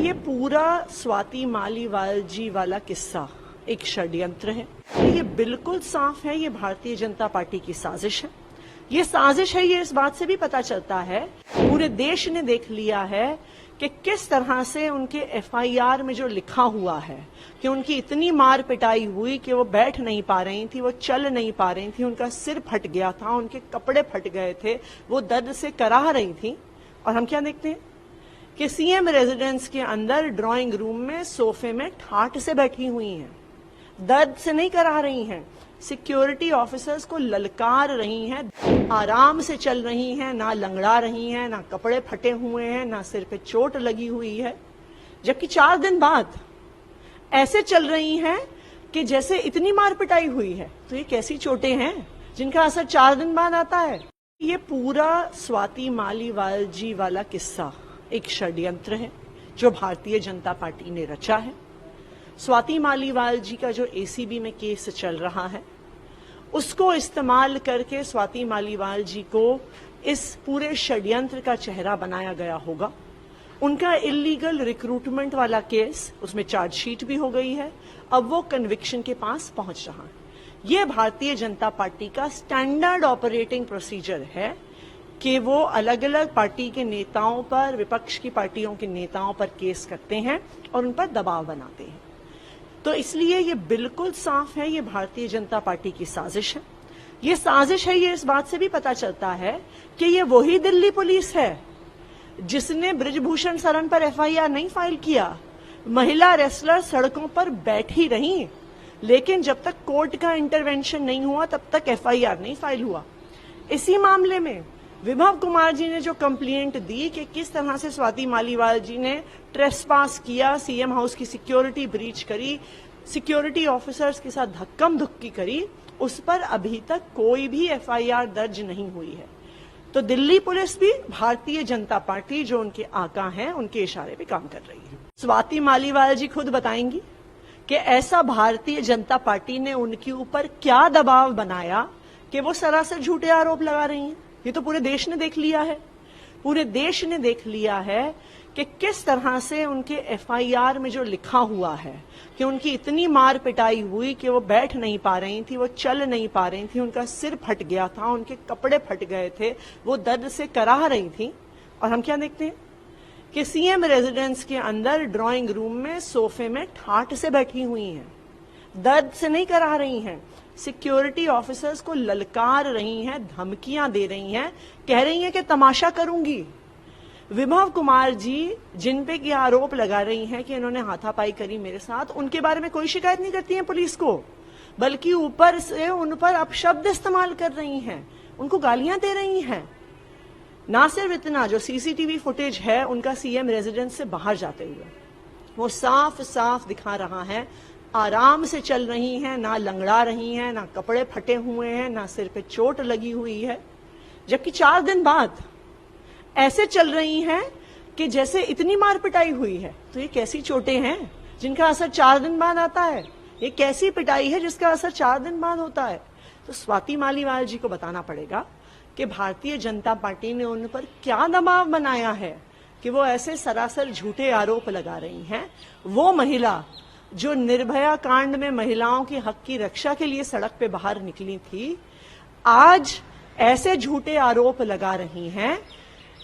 ये पूरा स्वाति मालीवाल जी वाला किस्सा एक षड्यंत्र है। ये बिल्कुल साफ है, ये भारतीय जनता पार्टी की साजिश है। ये साजिश है, ये इस बात से भी पता चलता है, पूरे देश ने देख लिया है कि किस तरह से उनके एफआईआर में जो लिखा हुआ है कि उनकी इतनी मार पिटाई हुई कि वो बैठ नहीं पा रही थी, वो चल नहीं पा रही थी, उनका सिर फट गया था, उनके कपड़े फट गए थे, वो दर्द से कराह रही थी। और हम क्या देखते हैं कि सीएम रेजिडेंस के अंदर ड्राइंग रूम में सोफे में ठाठ से बैठी हुई हैं, दर्द से नहीं करा रही हैं, सिक्योरिटी ऑफिसर्स को ललकार रही हैं, आराम से चल रही हैं, ना लंगड़ा रही हैं, ना कपड़े फटे हुए हैं, ना सिर पे चोट लगी हुई है। जबकि 4 दिन बाद ऐसे चल रही हैं कि जैसे इतनी मार पिटाई हुई है। तो ये कैसी चोटें हैं जिनका असर 4 दिन बाद आता है। ये पूरा स्वाति मालीवाल जी वाला किस्सा एक षड्यंत्र है जो भारतीय जनता पार्टी ने रचा है। स्वाति मालीवाल जी का जो एसीबी में केस चल रहा है, उसको इस्तेमाल करके स्वाति मालीवाल जी को इस पूरे षड्यंत्र का चेहरा बनाया गया होगा। उनका इलीगल रिक्रूटमेंट वाला केस, उसमें चार्जशीट भी हो गई है, अब वो कन्विक्शन के पास पहुंच रहा है। ये भारतीय जनता पार्टी का स्टैंडर्ड ऑपरेटिंग प्रोसीजर है कि वो अलग अलग पार्टी के नेताओं पर, विपक्ष की पार्टियों के नेताओं पर केस करते हैं और उन पर दबाव बनाते हैं। तो इसलिए ये बिल्कुल साफ है, ये भारतीय जनता पार्टी की साजिश है। ये साजिश है, ये इस बात से भी पता चलता है कि ये वही दिल्ली पुलिस है जिसने बृजभूषण शरण पर एफआईआर नहीं फाइल किया। महिला रेसलर सड़कों पर बैठी रही, लेकिन जब तक कोर्ट का इंटरवेंशन नहीं हुआ तब तक एफआईआर नहीं फाइल हुआ। इसी मामले में विभव कुमार जी ने जो कंप्लेंट दी कि किस तरह से स्वाति मालीवाल जी ने ट्रेसपास किया, सीएम हाउस की सिक्योरिटी ब्रीच करी, सिक्योरिटी ऑफिसर्स के साथ धक्कम धुक्की करी, उस पर अभी तक कोई भी एफआईआर दर्ज नहीं हुई है। तो दिल्ली पुलिस भी भारतीय जनता पार्टी जो उनके आका हैं, उनके इशारे पे काम कर रही है। स्वाति मालीवाल जी खुद बताएंगी कि ऐसा भारतीय जनता पार्टी ने उनके ऊपर क्या दबाव बनाया कि वो सरासर झूठे आरोप लगा रही हैं। ये तो पूरे देश ने देख लिया है। पूरे देश ने देख लिया है कि किस तरह से उनके एफआईआर में जो लिखा हुआ है कि उनकी इतनी मार पिटाई हुई कि वो बैठ नहीं पा रही थी, वो चल नहीं पा रही थी, उनका सिर फट गया था, उनके कपड़े फट गए थे, वो दर्द से कराह रही थी। और हम क्या देखते हैं कि सीएम रेजिडेंस के अंदर ड्राइंग रूम में सोफे में ठाठ से बैठी हुई हैं, दर्द से नहीं करा रही हैं, सिक्योरिटी ऑफिसर्स को ललकार रही हैं, धमकियां दे रही हैं, कह रही हैं कि तमाशा करूंगी। विभव कुमार जी जिन पे ये आरोप लगा रही हैं कि इन्होंने हाथापाई करी मेरे साथ, उनके बारे में कोई शिकायत नहीं करती है पुलिस को, बल्कि ऊपर से उन पर अपशब्द इस्तेमाल कर रही हैं, उनको गालियां दे रही हैं। ना सिर्फ इतना, जो सीसीटीवी फुटेज है उनका सीएम रेजिडेंस से बाहर जाते हुए, वो साफ साफ दिखा रहा है आराम से चल रही हैं, ना लंगड़ा रही हैं, ना कपड़े फटे हुए हैं, ना सिर पे चोट लगी हुई है। जबकि 4 दिन बाद ऐसे चल रही हैं कि जैसे इतनी मार पिटाई हुई है। तो ये कैसी चोटें हैं जिनका असर 4 दिन बाद आता है। ये कैसी पिटाई है जिसका असर 4 दिन बाद होता है। तो स्वाति मालीवाल जी को बताना पड़ेगा कि भारतीय जनता पार्टी ने उन पर क्या दबाव बनाया है कि वो ऐसे सरासर झूठे आरोप लगा रही हैं। वो महिला जो निर्भया कांड में महिलाओं के हक की रक्षा के लिए सड़क पे बाहर निकली थी, आज ऐसे झूठे आरोप लगा रही हैं,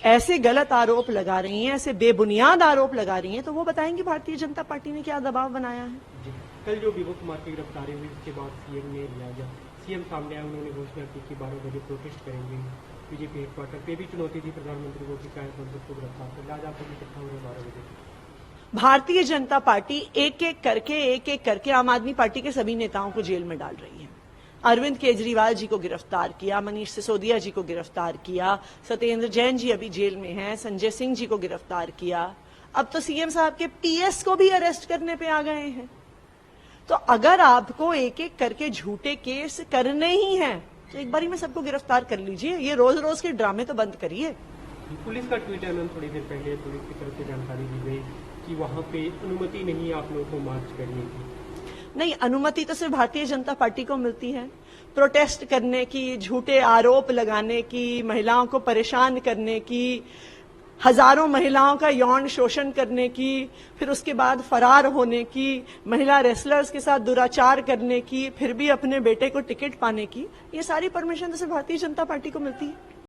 ऐसे गलत आरोप लगा रही हैं, ऐसे बेबुनियाद आरोप लगा रही हैं। तो वो बताएंगे भारतीय जनता पार्टी ने क्या दबाव बनाया है। कल जो विभव कुमार की गिरफ्तारी हुई उसके बाद सीएम ने लिया गया, सीएम सामने आए, उन्होंने घोषणा की कि 12 बजे प्रोटेस्ट करेंगे बीजेपी हेडक्वार्टर पे। भी चुनौती थी प्रधानमंत्री को कि चाहे मंत्री को गिरफ्तार कर, आज आप इकट्ठा हो रहे 12 बजे। भारतीय जनता पार्टी एक एक करके आम आदमी पार्टी के सभी नेताओं को जेल में डाल रही है। अरविंद केजरीवाल जी को गिरफ्तार किया, मनीष सिसोदिया जी को गिरफ्तार किया, सत्येंद्र जैन जी अभी जेल में हैं, संजय सिंह जी को गिरफ्तार किया, अब तो सीएम साहब के पीएस को भी अरेस्ट करने पे आ गए हैं। तो अगर आपको एक एक करके झूठे केस करने ही हैं तो एक बारी में सबको गिरफ्तार कर लीजिए। ये रोज रोज के ड्रामे तो बंद करिए। पुलिस का ट्वीट है, थोड़ी देर पहले पुलिस की तरफ से जानकारी दी गई कि वहां पे अनुमति नहीं आप लोगों को मार्च करने की। नहीं, अनुमति तो सिर्फ भारतीय जनता पार्टी को मिलती है प्रोटेस्ट करने की, झूठे आरोप लगाने की, महिलाओं को परेशान करने की। हजारों महिलाओं का यौन शोषण करने की, फिर उसके बाद फरार होने की, महिला रेसलर्स के साथ दुराचार करने की, फिर भी अपने बेटे को टिकट पाने की, ये सारी परमिशन तो सिर्फ भारतीय जनता पार्टी को मिलती है।